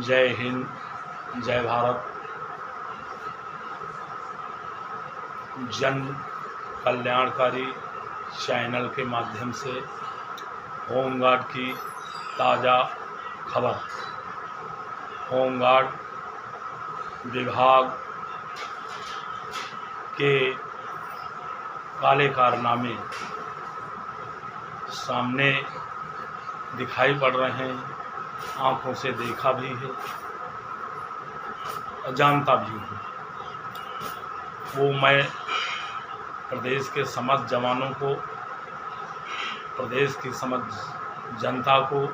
जय हिंद, जय भारत। जन कल्याणकारी चैनल के माध्यम से होमगार्ड की ताज़ा खबर। होमगार्ड विभाग के काले कारनामे सामने दिखाई पड़ रहे हैं, आँखों से देखा भी है और जानता भी हूँ। वो मैं प्रदेश के समस्त जवानों को, प्रदेश की समस्त जनता को,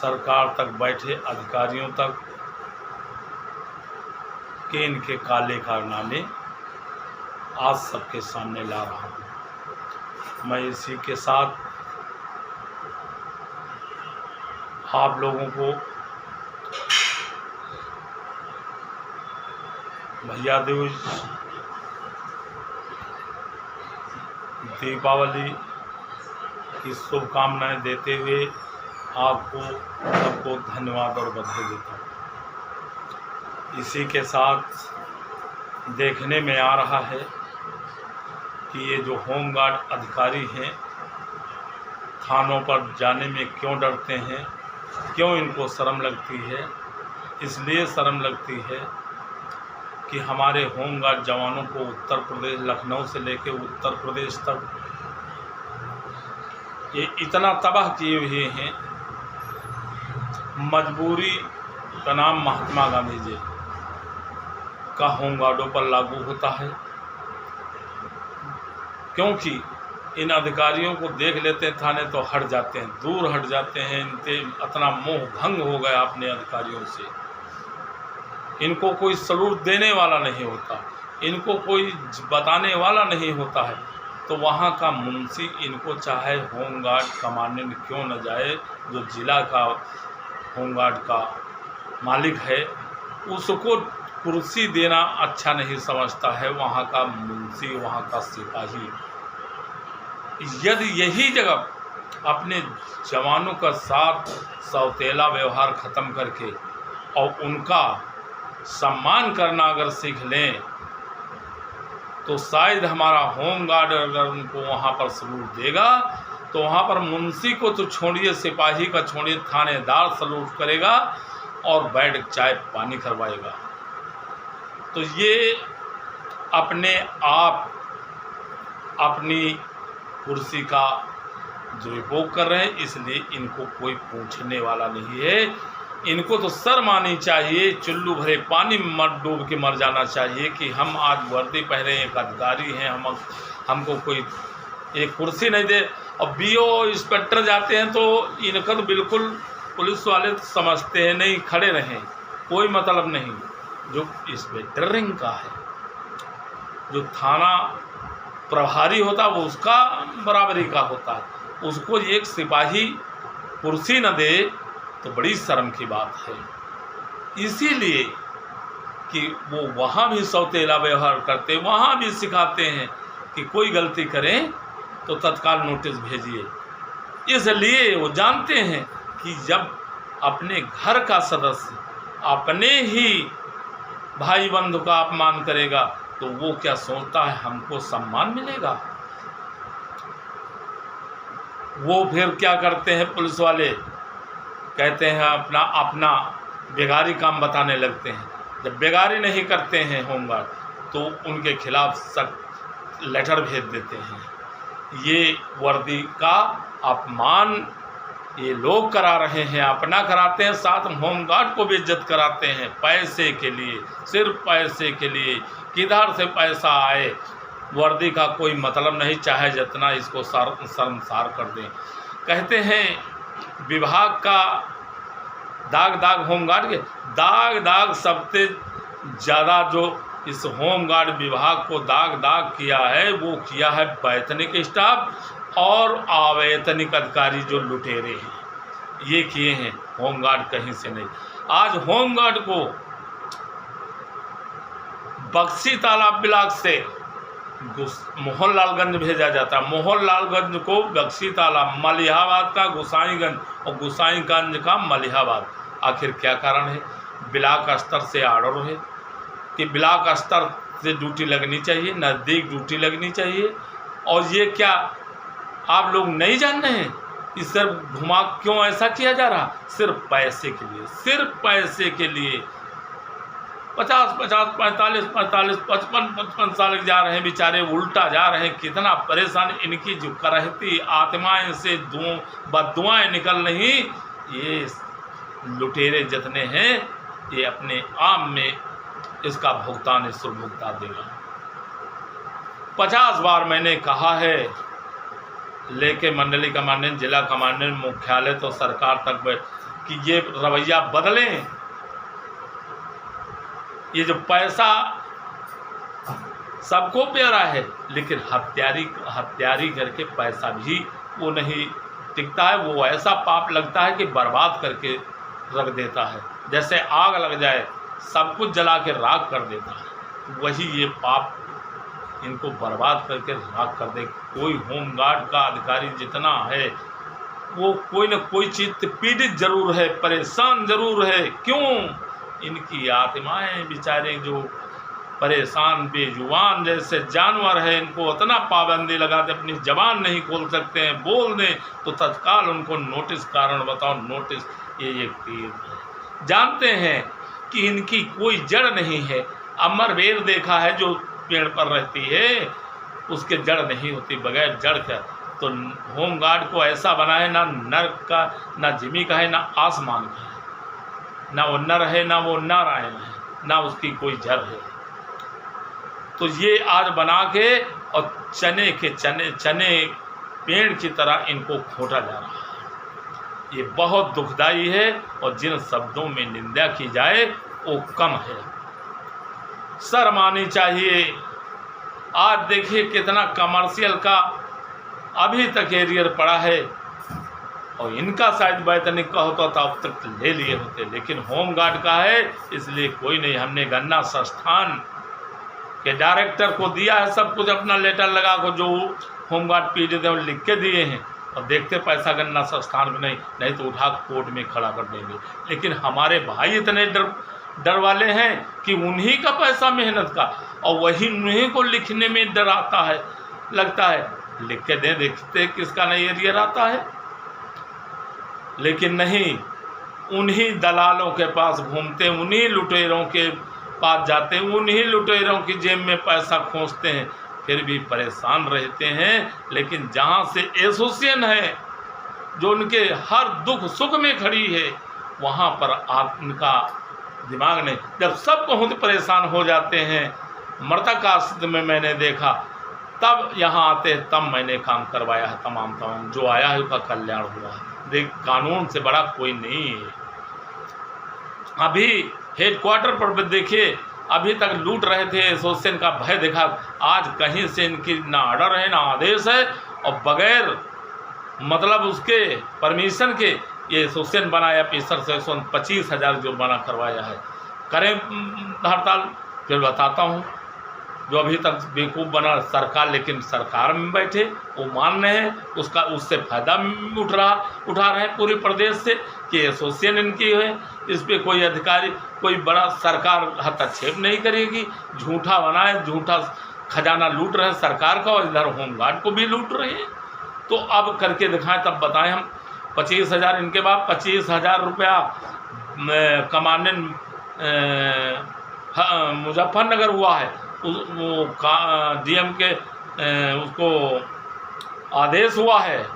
सरकार तक बैठे अधिकारियों तक के इनके काले कारनामे आज सबके सामने ला रहा हूँ। मैं इसी के साथ आप लोगों को भैया दूज, दीपावली की शुभकामनाएं देते हुए आपको सबको धन्यवाद और बधाई देता हूँ। इसी के साथ देखने में आ रहा है कि ये जो होमगार्ड अधिकारी हैं, थानों पर जाने में क्यों डरते हैं, क्यों इनको शर्म लगती है। इसलिए शर्म लगती है कि हमारे होमगार्ड जवानों को उत्तर प्रदेश, लखनऊ से लेकर उत्तर प्रदेश तक ये इतना तबाह किए हुए हैं। मजबूरी का नाम महात्मा गांधी जी का होमगार्डों पर लागू होता है, क्योंकि इन अधिकारियों को देख लेते हैं थाने तो हट जाते हैं, दूर हट जाते हैं। इनके इतना मोह भंग हो गया अपने अधिकारियों से। इनको कोई सलूट देने वाला नहीं होता, इनको कोई बताने वाला नहीं होता है। तो वहाँ का मुंशी इनको चाहे होमगार्ड कमाने में क्यों न जाए, जो जिला का होमगार्ड का मालिक है उसको कुर्सी देना अच्छा नहीं समझता है वहाँ का मुंशी, वहाँ का सिपाही। यदि यही जगह अपने जवानों का साथ सौतेला व्यवहार ख़त्म करके और उनका सम्मान करना अगर सीख लें तो शायद हमारा होमगार्ड अगर उनको वहाँ पर सलूट देगा तो वहाँ पर मुंशी को तो छोड़िए, सिपाही का छोड़िए, थानेदार सलूट करेगा और बैठ चाय पानी करवाएगा। तो ये अपने आप अपनी कुर्सी का दुरुपयोग कर रहे हैं, इसलिए इनको कोई पूछने वाला नहीं है। इनको तो शर्म आनी चाहिए, चुल्लू भरे पानी में मर डूब के मर जाना चाहिए कि हम आज वर्दी पहने एक अधिकारी हैं, हमको कोई एक कुर्सी नहीं दे। और बीओ इंस्पेक्टर जाते हैं तो इनका तो बिल्कुल पुलिस वाले समझते हैं नहीं, खड़े रहें, कोई मतलब नहीं। जो इंस्पेक्टर रैंक का है, जो थाना प्रभारी होता है वो उसका बराबरी का होता है, उसको एक सिपाही कुर्सी न दे तो बड़ी शर्म की बात है। इसीलिए कि वो वहाँ भी सौतेला व्यवहार करते, वहाँ भी सिखाते हैं कि कोई गलती करें तो तत्काल नोटिस भेजिए। इसलिए वो जानते हैं कि जब अपने घर का सदस्य अपने ही भाई बंधु का अपमान करेगा तो वो क्या सोचता है हमको सम्मान मिलेगा। वो फिर क्या करते हैं पुलिस वाले, कहते हैं अपना अपना बेगारी काम बताने लगते हैं। जब बेगारी नहीं करते हैं होमगार्ड तो उनके खिलाफ सख्त लेटर भेज देते हैं। ये वर्दी का अपमान ये लोग करा रहे हैं, अपना कराते हैं, साथ होमगार्ड को भी इज्जत कराते हैं पैसे के लिए, सिर्फ पैसे के लिए। किधर से पैसा आए, वर्दी का कोई मतलब नहीं, चाहे जितना इसको शर्मसार कर दें। कहते हैं विभाग का दाग होमगार्ड के दाग सबसे ज़्यादा जो इस होमगार्ड विभाग को दाग किया है वो किया है वैतनिक स्टाफ और अवैतनिक अधिकारी जो लुटेरे हैं, ये किए हैं। होमगार्ड कहीं से नहीं। आज होमगार्ड को बक्सी तालाब ब्लॉक से मोहनलालगंज भेजा जाता है। मोहनलालगंज को बख्शी तालाब, मलिहाबाद का गोसाईगंज और गोसाईगंज का मलिहाबाद। आखिर क्या कारण है? ब्लॉक स्तर से ऑर्डर है कि ब्लॉक स्तर से ड्यूटी लगनी चाहिए, नज़दीक ड्यूटी लगनी चाहिए। और ये क्या आप लोग नहीं जान रहे हैं कि सिर्फ घुमा क्यों ऐसा किया जा रहा? सिर्फ पैसे के लिए, सिर्फ पैसे के लिए। 50, 45, 55 साल जा रहे हैं बेचारे, उल्टा जा रहे हैं। कितना परेशान, इनकी जो करहती आत्माएं से बद्दुआएं निकल रही। ये लुटेरे जितने हैं ये अपने आप में इसका भुगतान ईश्वर भुगता देगा। 50 बार मैंने कहा है, लेके मंडली कमांडेंट, जिला कमांडेंट, मुख्यालय तो सरकार तक कि ये रवैया बदलें। ये जो पैसा सबको प्यारा है, लेकिन हत्यारी करके पैसा भी वो नहीं टिकता है। वो ऐसा पाप लगता है कि बर्बाद करके रख देता है। जैसे आग लग जाए, सब कुछ जला के राख कर देता है, वही ये पाप इनको बर्बाद करके राख कर दे। कोई होमगार्ड का अधिकारी जितना है वो कोई न कोई चीज़ पीड़ित जरूर है, परेशान जरूर है। क्यों? इनकी आत्माएं बेचारे जो परेशान बेजुबान जैसे जानवर है, इनको उतना पाबंदी लगाते, अपनी जबान नहीं खोल सकते हैं। बोल दें तो तत्काल उनको नोटिस, कारण बताओ नोटिस। ये जानते हैं कि इनकी कोई जड़ नहीं है। अमरवेल देखा है, जो पेड़ पर रहती है उसके जड़ नहीं होती, बगैर जड़ का। तो होमगार्ड को ऐसा बनाए, ना नर्क का, ना जिमी का है, ना आसमान का है, ना वो नर है, ना वो नारायण है, ना उसकी कोई जड़ है। तो ये आज बना के और चने पेड़ की तरह इनको खोटा जा रहा है। ये बहुत दुखदाई है। और जिन शब्दों में निंदा की जाए वो कम है। शर्म आनी चाहिए। आज देखिए कितना कमर्शियल का अभी तक एरियर पड़ा है, और इनका शायद वैतनिक का होता था अब तक ले लिए होते, लेकिन होमगार्ड का है इसलिए कोई नहीं। हमने गन्ना संस्थान के डायरेक्टर को दिया है सब कुछ, अपना लेटर लगा को जो होमगार्ड पीड़ित है लिख के दिए हैं, और देखते पैसा गन्ना संस्थान में नहीं तो उठा कोर्ट में खड़ा कर देंगे। लेकिन हमारे भाई इतने डर वाले हैं कि उन्हीं का पैसा मेहनत का, और वही उन्हीं को लिखने में डर आता है, लगता है लिख के दें, देखते किसका नहीं एरियर आता है। लेकिन नहीं, उन्हीं दलालों के पास घूमते, उन्हीं लुटेरों के पास जाते, उन्हीं लुटेरों की जेब में पैसा खोसते हैं, फिर भी परेशान रहते हैं। लेकिन जहाँ से एसोसिएशन है जो उनके हर दुख सुख में खड़ी है, वहाँ पर आप इनका दिमाग नहीं। जब सब बहुत परेशान हो जाते हैं, मृतक आश्रित में मैंने देखा, तब यहाँ आते हैं, तब मैंने काम करवाया है। तमाम जो आया है उसका कल्याण हुआ है। देख, कानून से बड़ा कोई नहीं है। अभी हेडक्वार्टर पर देखिए, अभी तक लूट रहे थे, एसोसिएशन का भय देखा। आज कहीं से इनकी ना ऑर्डर है ना आदेश है, और बगैर मतलब उसके परमिशन के ये एसोसिएशन बनाया। पीसर से 25,000 जुर्माना करवाया है। करें हड़ताल, फिर बताता हूँ। जो अभी तक बेवकूफ़ बना सरकार, लेकिन सरकार में बैठे वो मान रहे हैं, उससे फ़ायदा उठा रहे हैं पूरे प्रदेश से कि एसोसिएशन इनकी है। इस पर कोई अधिकारी, कोई बड़ा सरकार हस्तक्षेप नहीं करेगी। झूठा बनाए, झूठा खजाना लूट रहे हैं सरकार का, और इधर होमगार्ड को भी लूट रहे हैं। तो अब करके दिखाएं, तब बताएं हम। 25,000 इनके बाद 25,000 रुपया कमांडेंट मुजफ्फरनगर हुआ है, वो डीएम के उसको आदेश हुआ है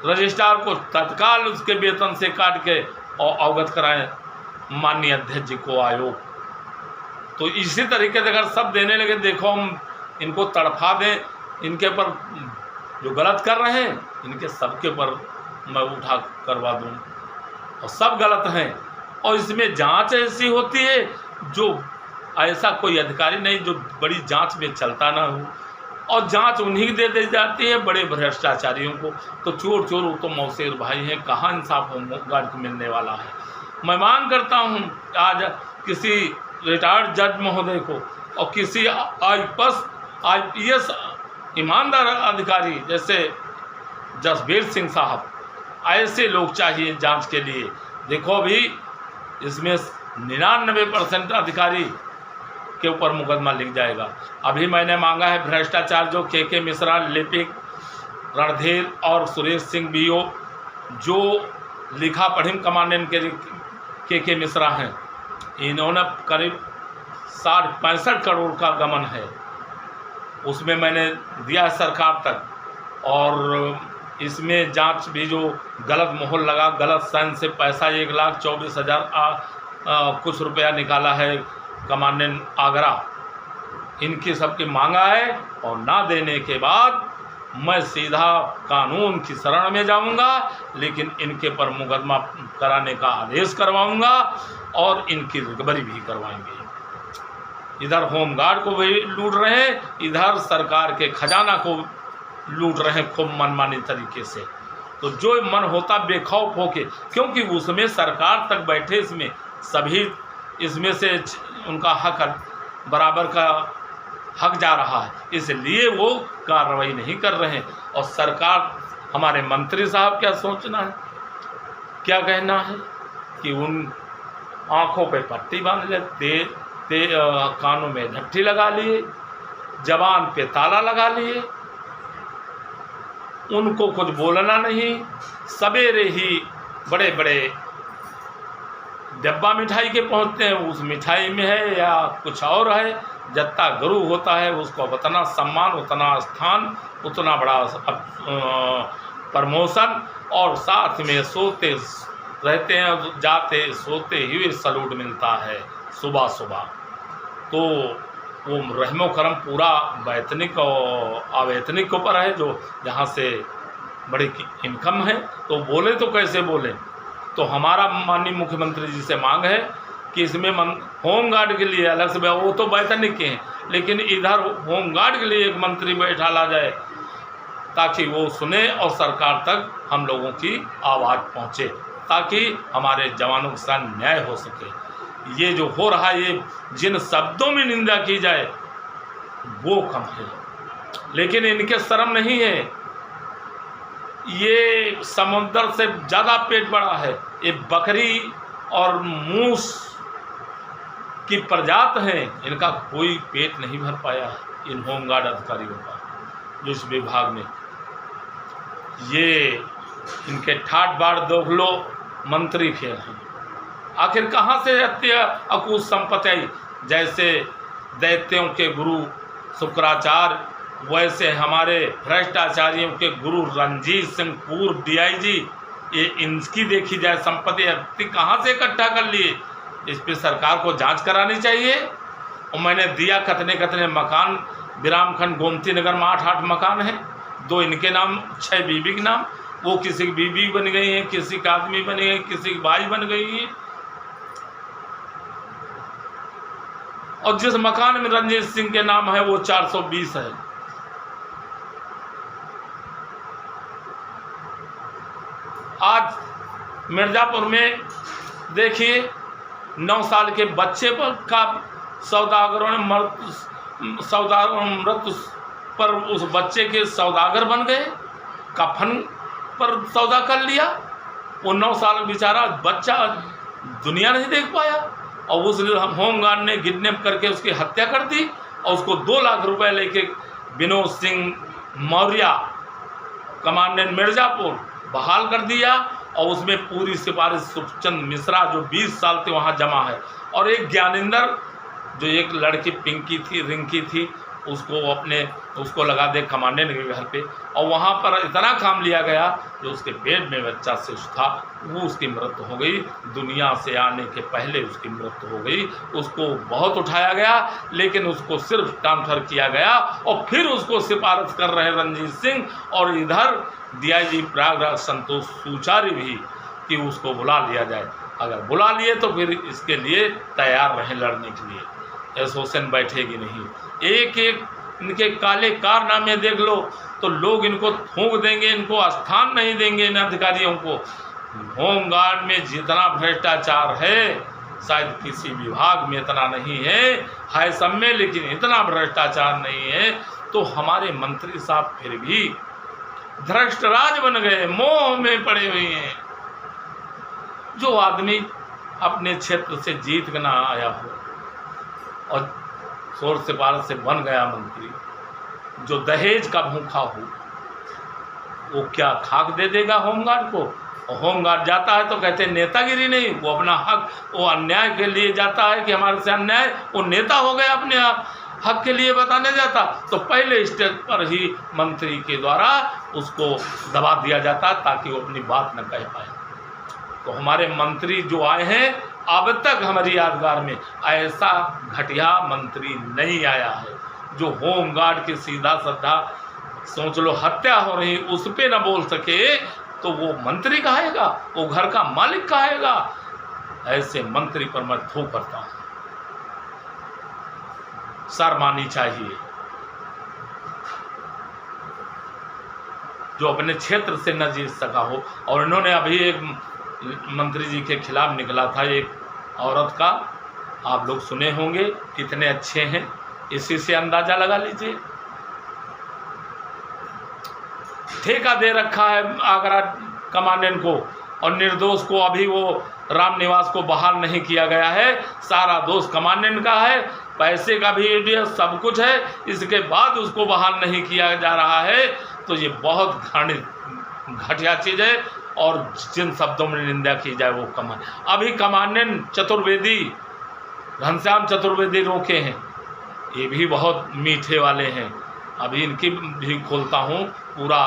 रजिस्ट्रार को तत्काल उसके वेतन से काट के और अवगत कराएं माननीय अध्यक्ष जी को, आयोग। तो इसी तरीके से अगर सब देने लगे, देखो हम इनको तड़फा दें, इनके ऊपर जो गलत कर रहे हैं इनके सबके ऊपर मैं उठा करवा दूं, और सब गलत हैं। और इसमें जांच ऐसी होती है जो ऐसा कोई अधिकारी नहीं जो बड़ी जांच में चलता ना हो, और जांच उन्हीं दे दी जाती है बड़े भ्रष्टाचारियों को। तो चोर वो तो मौसेर भाई हैं, कहाँ इंसाफ होमगार्ड को मिलने वाला है। मैं मांग करता हूँ आज किसी रिटायर्ड जज महोदय को और किसी आईपीएस IPS ईमानदार अधिकारी जैसे जसबीर सिंह साहब, ऐसे लोग चाहिए जांच के लिए। देखो अभी इसमें 99% अधिकारी के ऊपर मुकदमा लिख जाएगा। अभी मैंने मांगा है भ्रष्टाचार जो के मिश्रा, लिपिक, रणधीर और सुरेश सिंह BO जो लिखा पढ़ी कमांडेंट के मिश्रा हैं, इन्होंने करीब 60-65 करोड़ का गमन है, उसमें मैंने दिया है सरकार तक। और इसमें जांच भी जो गलत मोहर लगा, गलत साइन से पैसा 1,24,000 कुछ रुपया निकाला है कमांडेंट आगरा, इनकी सबकी मांगा है। और ना देने के बाद मैं सीधा कानून की शरण में जाऊंगा, लेकिन इनके पर मुकदमा कराने का आदेश करवाऊंगा और इनकी रिकवरी भी करवाएंगे। इधर होमगार्ड को भी लूट रहे हैं, इधर सरकार के खजाना को लूट रहे हैं खूब मनमानी तरीके से। तो जो मन होता बेखौफ होके, क्योंकि उसमें सरकार तक बैठे, इसमें सभी इसमें से उनका हक बराबर का हक जा रहा है, इसलिए वो कार्रवाई नहीं कर रहे हैं। और सरकार, हमारे मंत्री साहब क्या सोचना है, क्या कहना है कि उन आँखों पे पट्टी बांध ले, कानों में ढट्ठी लगा लिए, जबान पे ताला लगा लिए, उनको कुछ बोलना नहीं। सवेरे ही बड़े बड़े डब्बा मिठाई के पहुंचते हैं, उस मिठाई में है या कुछ और है। जितना गुरु होता है उसको उतना सम्मान, उतना स्थान, उतना बड़ा प्रमोशन, और साथ में सोते रहते हैं, जाते सोते हुए सलूट मिलता है सुबह सुबह। तो वो रहमो करम पूरा वैतनिक और अवैतनिक के ऊपर है, जो जहाँ से बड़ी इनकम है। तो बोले तो कैसे बोले। तो हमारा माननीय मुख्यमंत्री जी से मांग है कि इसमें होमगार्ड के लिए अलग से, वो तो वैतनिक के हैं, लेकिन इधर होमगार्ड के लिए एक मंत्री बैठा ला जाए, ताकि वो सुने और सरकार तक हम लोगों की आवाज़ पहुँचे, ताकि हमारे जवानों के साथ न्याय हो सके। ये जो हो रहा है, ये जिन शब्दों में निंदा की जाए वो कम है, लेकिन इनके शर्म नहीं है। ये समुद्र से ज़्यादा पेट बड़ा है, ये बकरी और मूस की प्रजात हैं, इनका कोई पेट नहीं भर पाया इन होमगार्ड अधिकारियों का जो इस विभाग में। ये इनके ठाट बाट देख लो, मंत्री फेल हैं। आखिर कहाँ से हत्या अकूत संपत्ति आई। जैसे दैत्यों के गुरु शुक्राचार्य, वैसे हमारे भ्रष्टाचारियों के गुरु रणजीत सिंह पूर्व DIG, ये इनकी देखी जाए संपत्ति कहाँ से इकट्ठा कर लिए। इस पे सरकार को जांच करानी चाहिए। और मैंने दिया कतने मकान, विरामखंड गोमती नगर में 8 मकान हैं, 2 इनके नाम, 6 बीबी के नाम। वो किसी की बीबी बन गई है, किसी का आदमी बन गई, किसी की भाई बन गई है। और जिस मकान में रणजीत सिंह के नाम है वो 420 है। आज मिर्जापुर में देखिए 9 साल के बच्चे पर का सौदागरों ने मृत पर उस बच्चे के सौदागर बन गए, कफन पर सौदा कर लिया। वो 9 साल बेचारा बच्चा दुनिया नहीं देख पाया, और उस होमगार्ड ने किडनैप करके उसकी हत्या कर दी और उसको 2 लाख रुपए लेके विनोद सिंह मौर्य कमांडेंट मिर्जापुर बहाल कर दिया। और उसमें पूरी सिफारिश सुखचंद मिश्रा जो 20 साल से वहाँ जमा है, और एक ज्ञानेंद्र जो एक लड़की पिंकी थी, रिंकी थी, उसको लगा दे कमांडेंट के घर पे। और वहाँ पर इतना काम लिया गया जो उसके पेट में बच्चा शिशु था, वो उसकी मृत्यु हो गई। दुनिया से आने के पहले उसकी मृत्यु हो गई। उसको बहुत उठाया गया, लेकिन उसको सिर्फ ट्रांसफर किया गया। और फिर उसको सिफारिश कर रहे रणजीत सिंह, और इधर DIG प्रयागराज संतोष सुचारी भी कि उसको बुला लिया जाए। अगर बुला लिए तो फिर इसके लिए तैयार रहें लड़ने के लिए। एसोसिएशन बैठेगी नहीं। एक इनके काले कारनामे देख लो तो लोग इनको थूक देंगे, इनको स्थान नहीं देंगे इन अधिकारियों को। होमगार्ड में जितना भ्रष्टाचार है शायद किसी विभाग में इतना नहीं है सब में, लेकिन इतना भ्रष्टाचार नहीं है। तो हमारे मंत्री साहब फिर भी भ्रष्टराज बन गए, मोह में पड़े हुए हैं। जो आदमी अपने क्षेत्र से जीत कर ना आया हो और शोर से पार से बन गया मंत्री, जो दहेज का भूखा हो, वो क्या खाक दे देगा होमगार्ड को? और होमगार्ड जाता है तो कहते हैं नेतागिरी नहीं, वो अपना हक, वो अन्याय के लिए जाता है कि हमारे से अन्याय, वो नेता हो गया, अपने हक के लिए बताने जाता। तो पहले स्टेज पर ही मंत्री के द्वारा उसको दबा दिया जाता ताकि वो अपनी बात न कह पाए। तो हमारे मंत्री जो आए हैं, अब तक हमारी यादगार में ऐसा घटिया मंत्री नहीं आया है जो होमगार्ड की सीधा साधा, सोच लो, हत्या हो रही उस पे न बोल सके, तो वो मंत्री कहेगा, वो घर का मालिक कहेगा। ऐसे मंत्री पर मैं थूक करता हूँ, शर्म आनी चाहिए। जो अपने क्षेत्र से न जीत सका हो। और इन्होंने अभी एक मंत्री जी के खिलाफ निकला था एक औरत का, आप लोग सुने होंगे, कितने अच्छे हैं, इसी से अंदाजा लगा लीजिए। ठेका दे रखा है आगरा कमांडेंट को, और निर्दोष को अभी वो राम निवास को बहाल नहीं किया गया है। सारा दोष कमांडेंट का है, पैसे का भी सब कुछ है, इसके बाद उसको बहाल नहीं किया जा रहा है। तो ये बहुत घटिया चीज़ है। और जिन शब्दों में निंदा की जाए वो अभी कमांडेंट चतुर्वेदी, घनश्याम चतुर्वेदी रोके हैं, ये भी बहुत मीठे वाले हैं। अभी इनकी भी खोलता हूँ पूरा,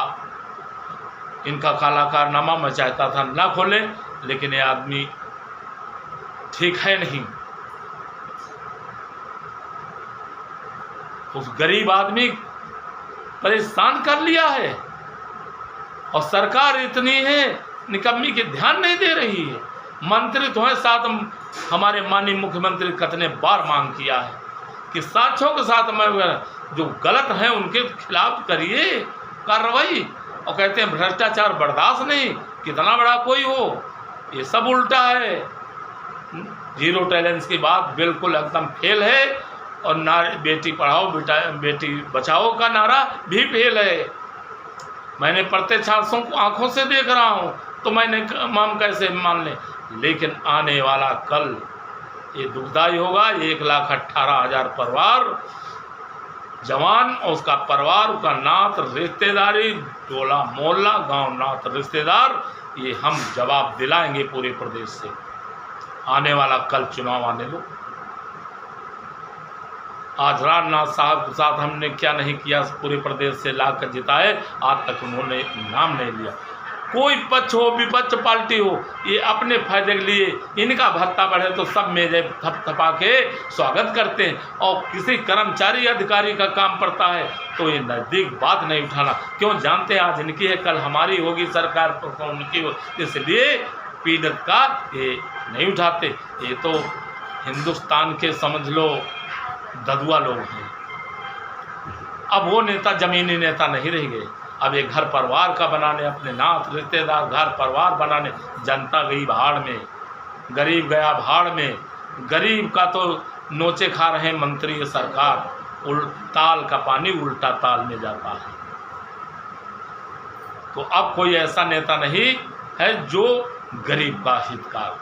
इनका काला कारनामा मैं चाहता था ना खोले, लेकिन ये आदमी ठीक है नहीं। उस गरीब आदमी परेशान कर लिया है, और सरकार इतनी है निकम्मी के ध्यान नहीं दे रही है। मंत्री तो है साथ, हमारे माननीय मुख्यमंत्री कितने बार मांग किया है कि साथियों के साथ में जो गलत हैं उनके खिलाफ करिए कार्रवाई, और कहते हैं भ्रष्टाचार बर्दाश्त नहीं, कितना बड़ा कोई हो। ये सब उल्टा है। जीरो टैलेंस की बात बिल्कुल एकदम फेल है, और बेटी पढ़ाओ बेटी बचाओ का नारा भी फेल है। मैंने प्रत्यक्ष आंखों से देख रहा हूँ, तो मैंने हम कैसे मान लें। लेकिन आने वाला कल ये दुखदाई होगा। 1,18,000 परिवार, जवान और उसका परिवार, उसका नात रिश्तेदारी, टोला मोहल्ला, गांव नात रिश्तेदार, ये हम जवाब दिलाएंगे पूरे प्रदेश से। आने वाला कल चुनाव आने दो। आज राजनाथ साहब के साथ हमने क्या नहीं किया, पूरे प्रदेश से लाकर जिताए, आज तक उन्होंने नाम नहीं लिया। कोई पक्ष हो, विपक्ष पार्टी हो, ये अपने फायदे के लिए इनका भत्ता बढ़े तो सब मेजे थपथपा के स्वागत करते हैं, और किसी कर्मचारी अधिकारी का काम पड़ता है तो ये नज़दीक बात नहीं उठाना। क्यों? जानते हैं आज इनकी है, कल हमारी होगी सरकार, तो उनकी हो, इसलिए पीड़ित का ये नहीं उठाते। ये तो हिंदुस्तान के समझ लो ददुआ लोग हैं। अब वो नेता जमीनी नेता नहीं रह गए। अब ये घर परिवार का बनाने, अपने नात रिश्तेदार घर परिवार बनाने, जनता गई भाड़ में, गरीब गया भाड़ में। गरीब का तो नोचे खा रहे हैं मंत्री सरकार, ताल का पानी उल्टा ताल में जाता है। तो अब कोई ऐसा नेता नहीं है जो गरीब का हितकार।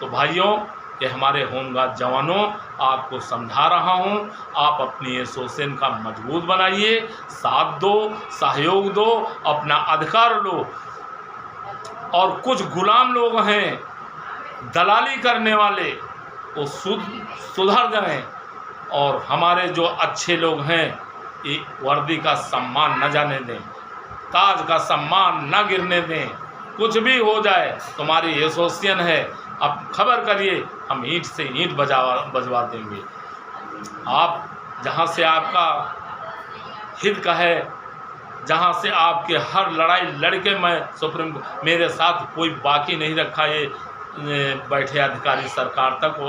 तो भाइयों, ये हमारे होमगार्ड जवानों, आपको समझा रहा हूँ, आप अपनी एसोसिएशन का मजबूत बनाइए, साथ दो, सहयोग दो, अपना अधिकार लो। और कुछ गुलाम लोग हैं दलाली करने वाले, वो सुधर जाएं, और हमारे जो अच्छे लोग हैं ये वर्दी का सम्मान न जाने दें, ताज का सम्मान न गिरने दें। कुछ भी हो जाए, तुम्हारी एसोसिएशन है, अब खबर करिए, हम ईंट से ईंट बजवा देंगे। आप जहाँ से आपका हित का है, जहाँ से आपके हर लड़ाई लड़के मैं सुप्रीम, मेरे साथ कोई बाकी नहीं रखा ये बैठे अधिकारी सरकार तक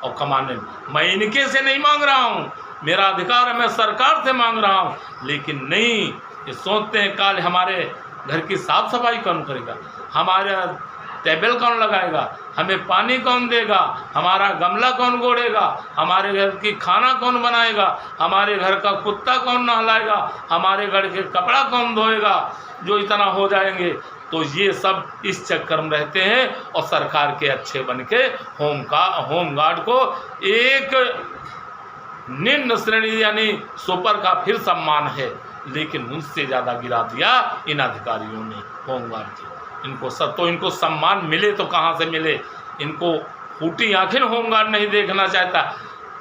और कमांडेंट। मैं इनके से नहीं मांग रहा हूँ, मेरा अधिकार है, मैं सरकार से मांग रहा हूँ। लेकिन नहीं, ये सोचते हैं कल हमारे घर की साफ सफाई कौन करेगा, हमारे टेबल कौन लगाएगा, हमें पानी कौन देगा, हमारा गमला कौन गोड़ेगा, हमारे घर की खाना कौन बनाएगा, हमारे घर का कुत्ता कौन नहलाएगा, हमारे घर के कपड़ा कौन धोएगा, जो इतना हो जाएंगे। तो ये सब इस चक्कर में रहते हैं और सरकार के अच्छे बन के होमगार्ड को एक निम्न श्रेणी यानी सुपर का फिर सम्मान है, लेकिन उनसे ज़्यादा गिरा दिया इन अधिकारियों ने होमगार्ड के। इनको सम्मान मिले तो कहाँ से मिले, इनको फूटी आंखें होमगार्ड नहीं देखना चाहता,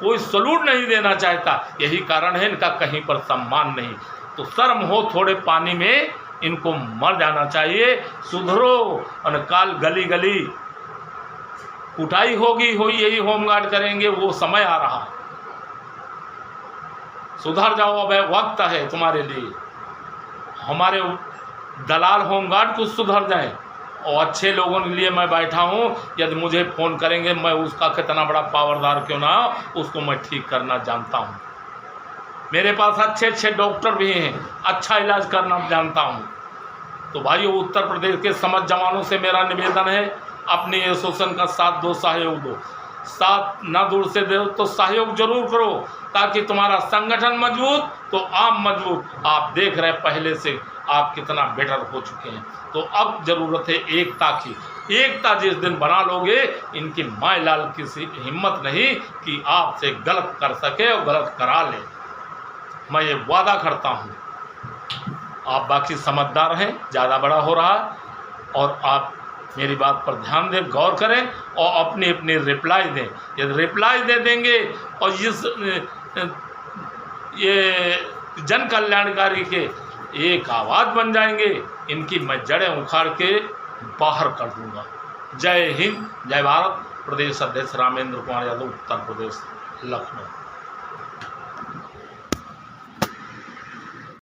कोई सलूट नहीं देना चाहता, यही कारण है इनका कहीं पर सम्मान नहीं। तो शर्म हो थोड़े पानी में इनको मर जाना चाहिए। सुधरो और काल गली गली कुटाई होगी यही होमगार्ड करेंगे, वो समय आ रहा, सुधर जाओ, अब वक्त है तुम्हारे लिए। हमारे दलाल होमगार्ड कुछ सुधर जाएं और अच्छे लोगों के लिए मैं बैठा हूँ, यदि मुझे फ़ोन करेंगे मैं उसका कितना बड़ा पावरदार क्यों ना हो, उसको मैं ठीक करना जानता हूँ। मेरे पास अच्छे अच्छे डॉक्टर भी हैं, अच्छा इलाज करना जानता हूँ। तो भाइयों, उत्तर प्रदेश के समझ जवानों से मेरा निवेदन है, अपनी एसोसिएशन का साथ दो, सहयोग दो। साथ ना दूर से दो तो सहयोग जरूर करो, ताकि तुम्हारा संगठन मजबूत तो आप मजबूत। आप देख रहे हैं पहले से आप कितना बेटर हो चुके हैं। तो अब ज़रूरत है एकता की। एकता जिस दिन बना लोगे, इनकी माय लाल की हिम्मत नहीं कि आपसे गलत कर सके और गलत करा ले। मैं ये वादा करता हूँ, आप बाकी समझदार हैं, ज़्यादा बड़ा हो रहा है, और आप मेरी बात पर ध्यान दें, गौर करें और अपनी अपनी रिप्लाई दें। यदि रिप्लाई दे देंगे और ये जन कल्याणकारी के एक आवाज़ बन जाएंगे, इनकी मैं जड़ें उखाड़ के बाहर कर दूंगा। जय हिंद, जय भारत। प्रदेश अध्यक्ष रामेंद्र कुमार यादव, उत्तर प्रदेश, लखनऊ।